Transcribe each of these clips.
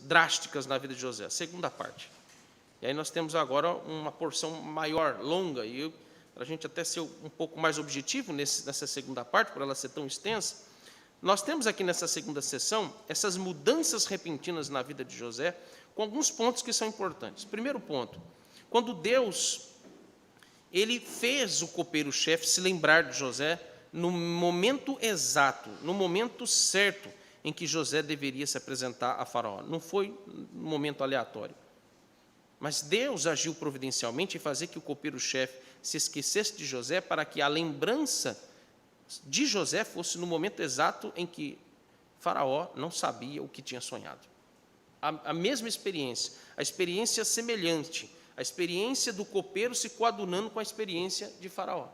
drásticas na vida de José, a segunda parte. E aí nós temos agora uma porção maior, longa, e para a gente até ser um pouco mais objetivo nessa segunda parte, por ela ser tão extensa, nós temos aqui nessa segunda sessão essas mudanças repentinas na vida de José, com alguns pontos que são importantes. Primeiro ponto, quando Deus ele fez o copeiro-chefe se lembrar de José no momento exato, no momento certo em que José deveria se apresentar a Faraó. Não foi um momento aleatório. Mas Deus agiu providencialmente em fazer que o copeiro-chefe se esquecesse de José para que a lembrança de José fosse no momento exato em que Faraó não sabia o que tinha sonhado. A mesma experiência, a experiência semelhante, a experiência do copeiro se coadunando com a experiência de Faraó.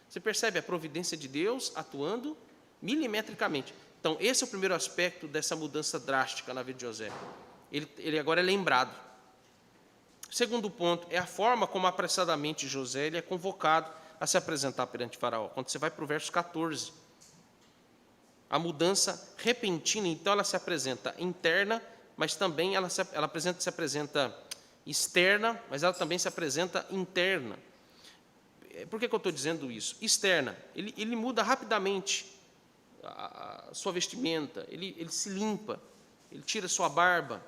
Você percebe a providência de Deus atuando milimetricamente. Então, esse é o primeiro aspecto dessa mudança drástica na vida de José. Ele agora é lembrado. O segundo ponto é a forma como apressadamente José ele é convocado a se apresentar perante Faraó. Quando você vai para o verso 14, a mudança repentina, então, ela se apresenta interna, mas também ela se apresenta externa, mas ela também se apresenta interna. Por que eu estou dizendo isso? Externa, ele muda rapidamente a sua vestimenta, ele se limpa, ele tira sua barba,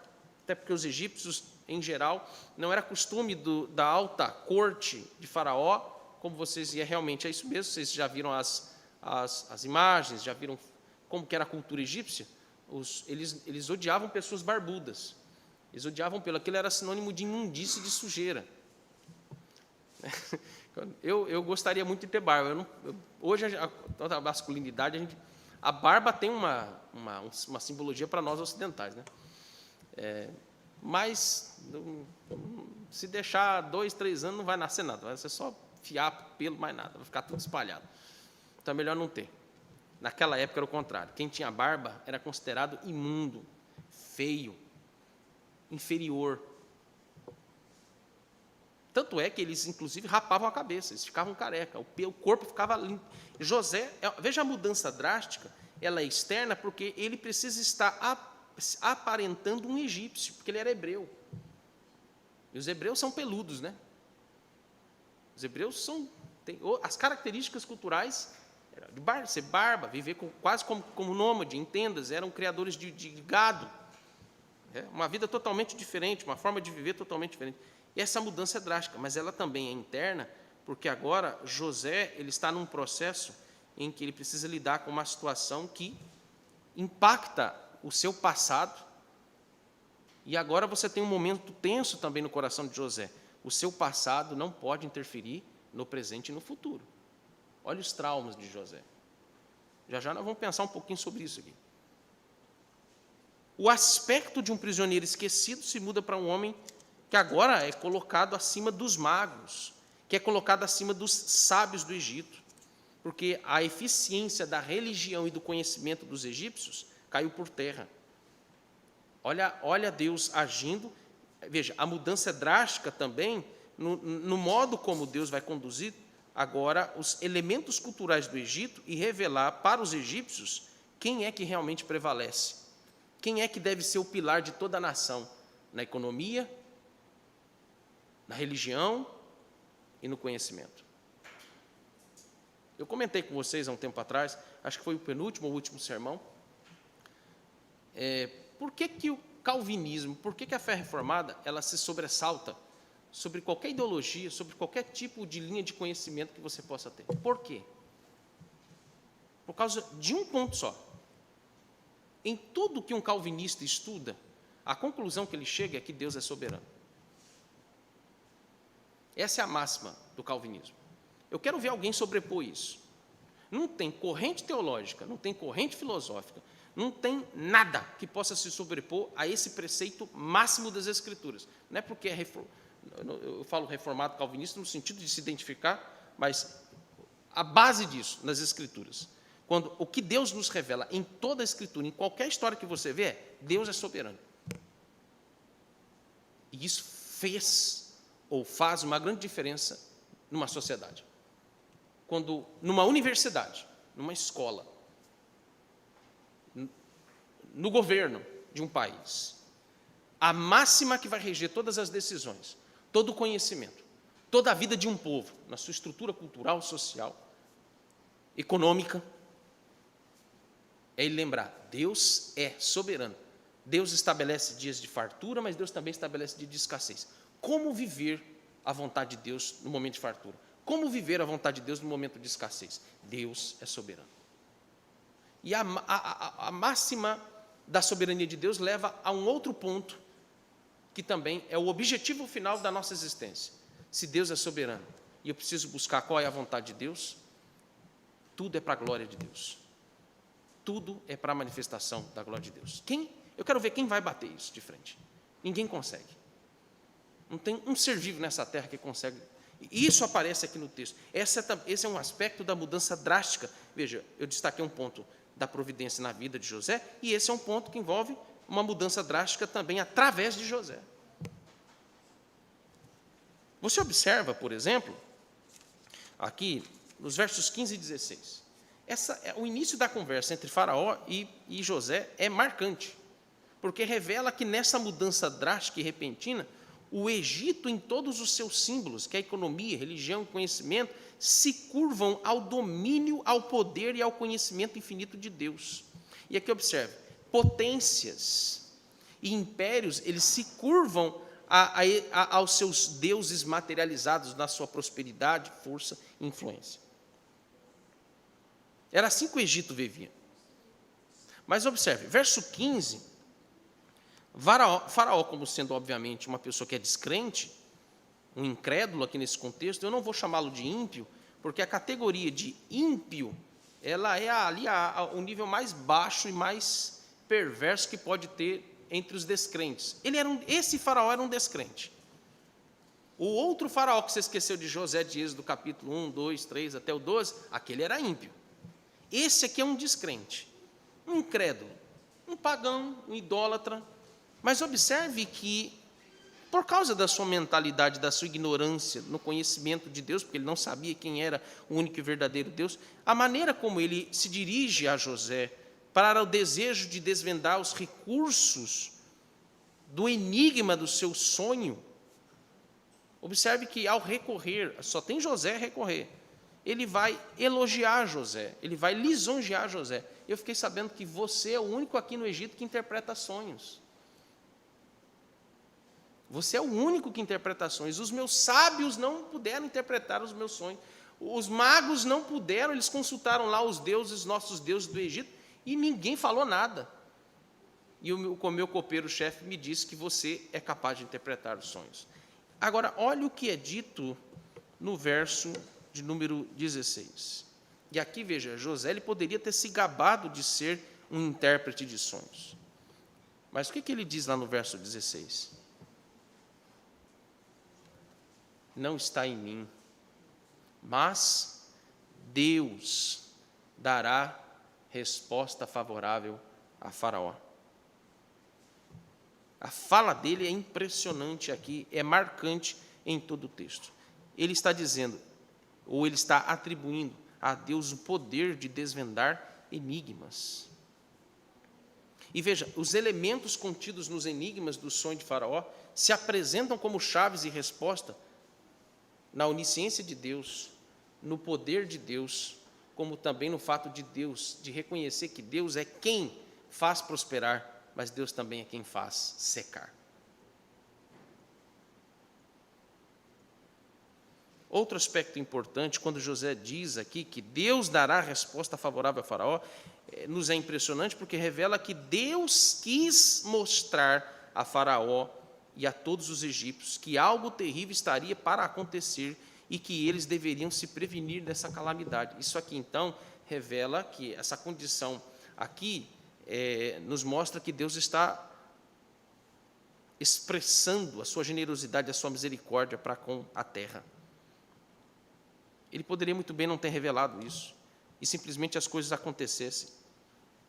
até porque os egípcios, em geral, não era costume da alta corte de Faraó, como vocês, e realmente é isso mesmo, vocês já viram as imagens, já viram como que era a cultura egípcia. Eles odiavam pessoas barbudas, eles odiavam aquilo era sinônimo de imundície e de sujeira. Eu gostaria muito de ter barba. Hoje, a masculinidade, a barba tem uma simbologia para nós ocidentais, né? Mas se deixar 2, 3 anos, não vai nascer nada, vai ser só fiapo, pelo, mais nada, vai ficar tudo espalhado. Então é melhor não ter. Naquela época era o contrário. Quem tinha barba era considerado imundo, feio, inferior. Tanto é que eles, inclusive, rapavam a cabeça, eles ficavam careca, o corpo ficava limpo. José, veja a mudança drástica, ela é externa porque ele precisa estar aparentando um egípcio, porque ele era hebreu. E os hebreus são peludos, né? Os hebreus têm as características culturais de ser barba, viver quase como nômade, em tendas, eram criadores de gado. Uma vida totalmente diferente, uma forma de viver totalmente diferente. E essa mudança é drástica, mas ela também é interna, porque agora José ele está num processo em que ele precisa lidar com uma situação que impacta o seu passado, e agora você tem um momento tenso também no coração de José. O seu passado não pode interferir no presente e no futuro. Olha os traumas de José. Já nós vamos pensar um pouquinho sobre isso aqui. O aspecto de um prisioneiro esquecido se muda para um homem que agora é colocado acima dos magos, que é colocado acima dos sábios do Egito, porque a eficiência da religião e do conhecimento dos egípcios caiu por terra. Olha Deus agindo. Veja, a mudança é drástica também no modo como Deus vai conduzir agora os elementos culturais do Egito e revelar para os egípcios quem é que realmente prevalece, quem é que deve ser o pilar de toda a nação, na economia, na religião e no conhecimento. Eu comentei com vocês há um tempo atrás, acho que foi o penúltimo ou último sermão, por que o calvinismo, por que a fé reformada, ela se sobressalta sobre qualquer ideologia, sobre qualquer tipo de linha de conhecimento que você possa ter. Por quê? Por causa de um ponto só. Em tudo que um calvinista estuda, a conclusão que ele chega é que Deus é soberano. Essa é a máxima do calvinismo. Eu quero ver alguém sobrepor isso. Não tem corrente teológica, não tem corrente filosófica, não tem nada que possa se sobrepor a esse preceito máximo das Escrituras. Não é porque eu falo reformado calvinista no sentido de se identificar, mas a base disso nas Escrituras. Quando o que Deus nos revela em toda a Escritura, em qualquer história que você vê, Deus é soberano. E isso fez ou faz uma grande diferença numa sociedade. Quando, numa universidade, numa escola, no governo, de um país, a máxima que vai reger todas as decisões, todo o conhecimento, toda a vida de um povo, na sua estrutura cultural, social, econômica, é ele lembrar, Deus é soberano. Deus estabelece dias de fartura, mas Deus também estabelece dias de escassez. Como viver a vontade de Deus no momento de fartura? Como viver a vontade de Deus no momento de escassez? Deus é soberano. E a máxima da soberania de Deus leva a um outro ponto, que também é o objetivo final da nossa existência. Se Deus é soberano e eu preciso buscar qual é a vontade de Deus, tudo é para a glória de Deus. Tudo é para a manifestação da glória de Deus. Eu quero ver quem vai bater isso de frente. Ninguém consegue. Não tem um ser vivo nessa terra que consegue. E isso aparece aqui no texto. Esse é um aspecto da mudança drástica. Veja, eu destaquei um ponto da providência na vida de José, e esse é um ponto que envolve uma mudança drástica também através de José. Você observa, por exemplo, aqui nos versos 15 e 16. O início da conversa entre Faraó e José é marcante, porque revela que nessa mudança drástica e repentina, o Egito, em todos os seus símbolos, que é a economia, religião e conhecimento, se curvam ao domínio, ao poder e ao conhecimento infinito de Deus. E aqui observe, potências e impérios, eles se curvam aos seus deuses materializados na sua prosperidade, força e influência. Era assim que o Egito vivia. Mas observe, verso 15, Faraó, como sendo obviamente uma pessoa que é descrente, um incrédulo aqui nesse contexto, eu não vou chamá-lo de ímpio, porque a categoria de ímpio, ela é ali o nível mais baixo e mais perverso que pode ter entre os descrentes. Esse Faraó era um descrente. O outro Faraó que você esqueceu de José de Êxodo, capítulo 1, 2, 3, até o 12, aquele era ímpio. Esse aqui é um descrente, um incrédulo, um pagão, um idólatra. Mas observe que, por causa da sua mentalidade, da sua ignorância no conhecimento de Deus, porque ele não sabia quem era o único e verdadeiro Deus, a maneira como ele se dirige a José para o desejo de desvendar os recursos do enigma do seu sonho, observe que ao recorrer, só tem José a recorrer, ele vai elogiar José, ele vai lisonjear José. Eu fiquei sabendo que você é o único aqui no Egito que interpreta sonhos. Você é o único que interpreta sonhos. Os meus sábios não puderam interpretar os meus sonhos. Os magos não puderam, eles consultaram lá os deuses, nossos deuses do Egito, e ninguém falou nada. E o meu copeiro-chefe me disse que você é capaz de interpretar os sonhos. Agora, olha o que é dito no verso de número 16. E aqui, veja, José ele poderia ter se gabado de ser um intérprete de sonhos. Mas o que ele diz lá no verso 16? Não está em mim, mas Deus dará resposta favorável a Faraó. A fala dele é impressionante aqui, é marcante em todo o texto. Ele está dizendo, ou ele está atribuindo a Deus o poder de desvendar enigmas. E veja, os elementos contidos nos enigmas do sonho de Faraó se apresentam como chaves e resposta na onisciência de Deus, no poder de Deus, como também no fato de Deus, de reconhecer que Deus é quem faz prosperar, mas Deus também é quem faz secar. Outro aspecto importante, quando José diz aqui que Deus dará resposta favorável a Faraó, nos é impressionante porque revela que Deus quis mostrar a Faraó e a todos os egípcios que algo terrível estaria para acontecer e que eles deveriam se prevenir dessa calamidade. Isso aqui, então, revela que essa condição aqui nos mostra que Deus está expressando a sua generosidade, a sua misericórdia para com a terra. Ele poderia muito bem não ter revelado isso, e simplesmente as coisas acontecessem,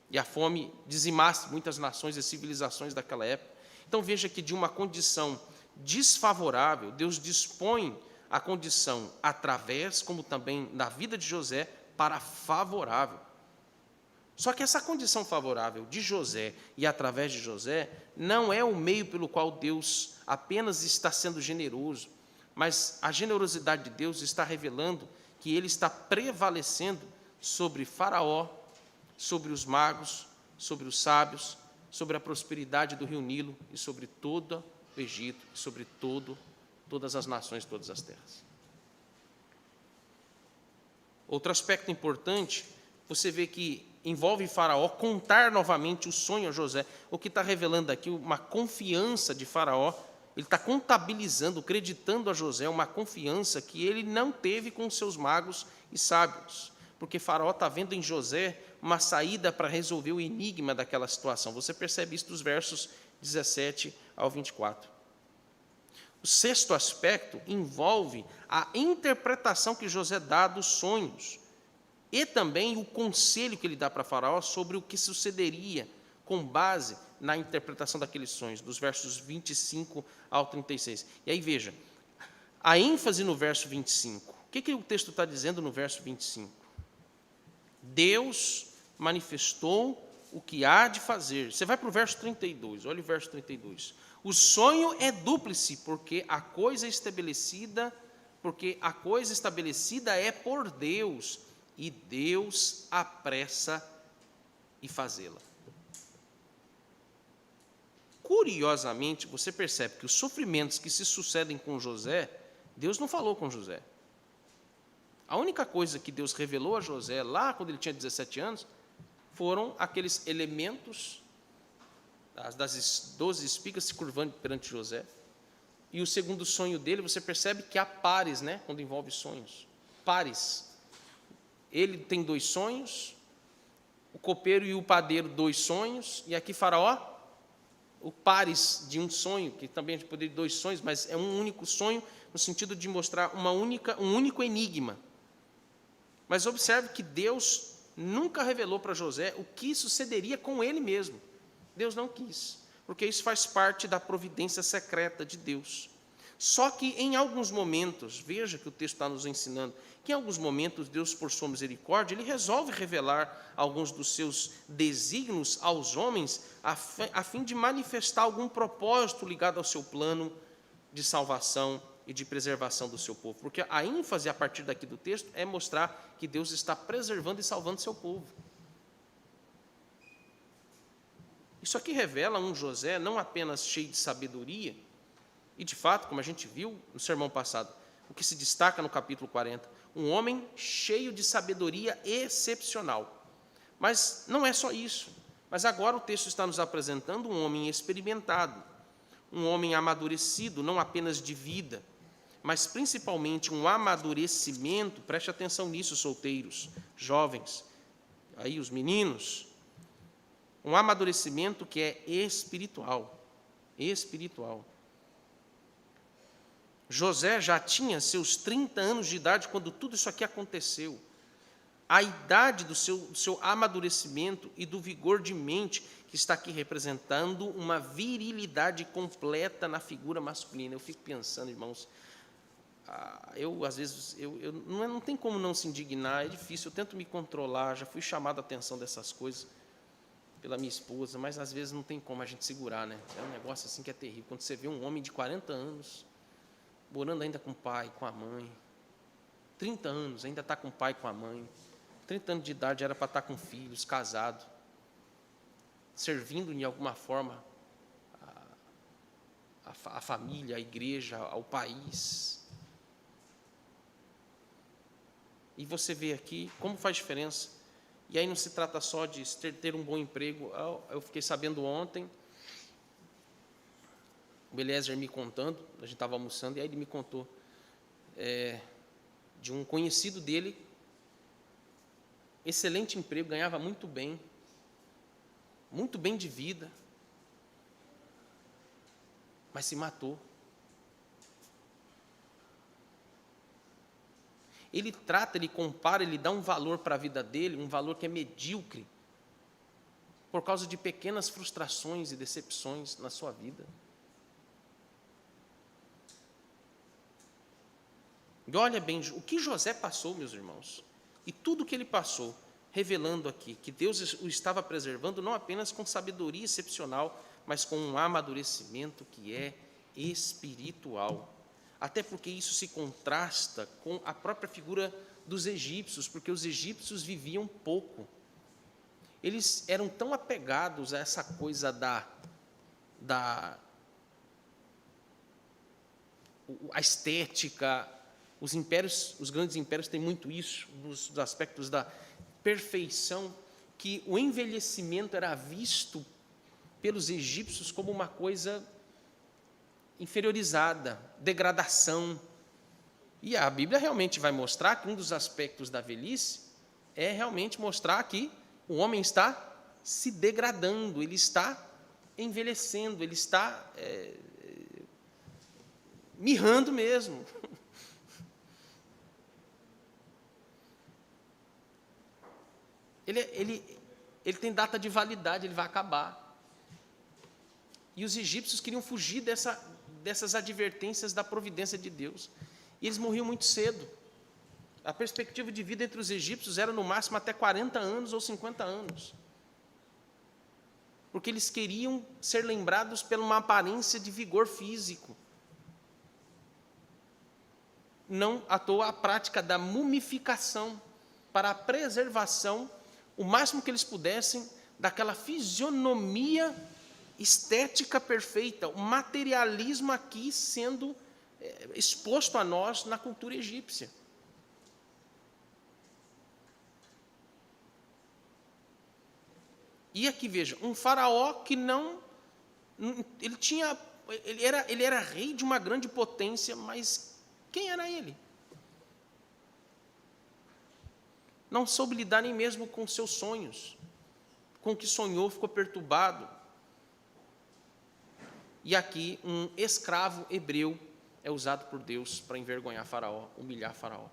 e a fome dizimasse muitas nações e civilizações daquela época. Então veja que de uma condição desfavorável, Deus dispõe a condição através, como também na vida de José, para favorável. Só que essa condição favorável de José e através de José não é o meio pelo qual Deus apenas está sendo generoso, mas a generosidade de Deus está revelando que ele está prevalecendo sobre Faraó, sobre os magos, sobre os sábios, sobre a prosperidade do rio Nilo e sobre todo o Egito, sobre todas as nações, todas as terras. Outro aspecto importante, você vê que envolve Faraó contar novamente o sonho a José, o que está revelando aqui uma confiança de Faraó. Ele está contabilizando, creditando a José uma confiança que ele não teve com seus magos e sábios, porque Faraó está vendo em José uma saída para resolver o enigma daquela situação. Você percebe isso dos versos 17 ao 24. O sexto aspecto envolve a interpretação que José dá dos sonhos e também o conselho que ele dá para Faraó sobre o que sucederia com base na interpretação daqueles sonhos, dos versos 25 ao 36. E aí, veja, a ênfase no verso 25. O que o texto está dizendo no verso 25? Deus manifestou o que há de fazer. Você vai para o verso 32, olha o verso 32. O sonho é dúplice, porque a coisa estabelecida é por Deus, e Deus apressa em fazê-la. Curiosamente, você percebe que os sofrimentos que se sucedem com José, Deus não falou com José. A única coisa que Deus revelou a José, lá quando ele tinha 17 anos, foram aqueles elementos das 12 espigas se curvando perante José. E o segundo sonho dele, você percebe que há pares, né, quando envolve sonhos. Pares. Ele tem 2 sonhos, o copeiro e o padeiro 2 sonhos, e aqui Faraó, o pares de um sonho, que também a gente poderia ter 2 sonhos, mas é um único sonho, no sentido de mostrar um único enigma. Mas observe que Deus nunca revelou para José o que sucederia com ele mesmo. Deus não quis, porque isso faz parte da providência secreta de Deus. Só que em alguns momentos, veja que o texto está nos ensinando, que em alguns momentos Deus, por sua misericórdia, ele resolve revelar alguns dos seus desígnios aos homens, a fim de manifestar algum propósito ligado ao seu plano de salvação e de preservação do seu povo. Porque a ênfase, a partir daqui do texto, é mostrar que Deus está preservando e salvando seu povo. Isso aqui revela um José não apenas cheio de sabedoria, e de fato, como a gente viu no sermão passado, o que se destaca no capítulo 40, um homem cheio de sabedoria excepcional. Mas não é só isso. Mas agora o texto está nos apresentando um homem experimentado, um homem amadurecido, não apenas de vida, mas principalmente um amadurecimento, preste atenção nisso, solteiros, jovens, aí os meninos, um amadurecimento que é espiritual. José já tinha seus 30 anos de idade quando tudo isso aqui aconteceu. A idade do seu amadurecimento e do vigor de mente que está aqui representando uma virilidade completa na figura masculina. Eu fico pensando, irmãos, às vezes, não tem como não se indignar, é difícil, eu tento me controlar, já fui chamado a atenção dessas coisas pela minha esposa, mas às vezes não tem como a gente segurar, né? É um negócio assim que é terrível. Quando você vê um homem de 40 anos, morando ainda com o pai, com a mãe, 30 anos, ainda está com o pai e com a mãe, 30 anos de idade era para estar com filhos, casado, servindo de alguma forma a família, a igreja, ao país. E você vê aqui como faz diferença. E aí não se trata só de ter um bom emprego. Eu fiquei sabendo ontem, o Eliezer me contando, a gente estava almoçando, e aí ele me contou de um conhecido dele, excelente emprego, ganhava muito bem de vida, mas se matou. Ele compara, ele dá um valor para a vida dele, um valor que é medíocre, por causa de pequenas frustrações e decepções na sua vida. E olha bem, o que José passou, meus irmãos, e tudo que ele passou, revelando aqui que Deus o estava preservando não apenas com sabedoria excepcional, mas com um amadurecimento que é espiritual. Até porque isso se contrasta com a própria figura dos egípcios, porque os egípcios viviam pouco. Eles eram tão apegados a essa coisa a estética. Os impérios, os grandes impérios têm muito isso, dos aspectos da perfeição, que o envelhecimento era visto pelos egípcios como uma coisa inferiorizada, degradação. E a Bíblia realmente vai mostrar que um dos aspectos da velhice é realmente mostrar que o homem está se degradando, ele está envelhecendo, ele está mirrando mesmo. Ele tem data de validade, ele vai acabar. E os egípcios queriam fugir dessas advertências da providência de Deus. E eles morriam muito cedo. A perspectiva de vida entre os egípcios era, no máximo, até 40 anos ou 50 anos. Porque eles queriam ser lembrados por uma aparência de vigor físico. Não à toa a prática da mumificação, para a preservação, o máximo que eles pudessem, daquela fisionomia estética perfeita, o materialismo aqui sendo exposto a nós na cultura egípcia. E aqui veja, um faraó que ele era rei de uma grande potência, mas quem era ele? Não soube lidar nem mesmo com seus sonhos, com o que sonhou, ficou perturbado. E aqui um escravo hebreu é usado por Deus para envergonhar Faraó, humilhar Faraó.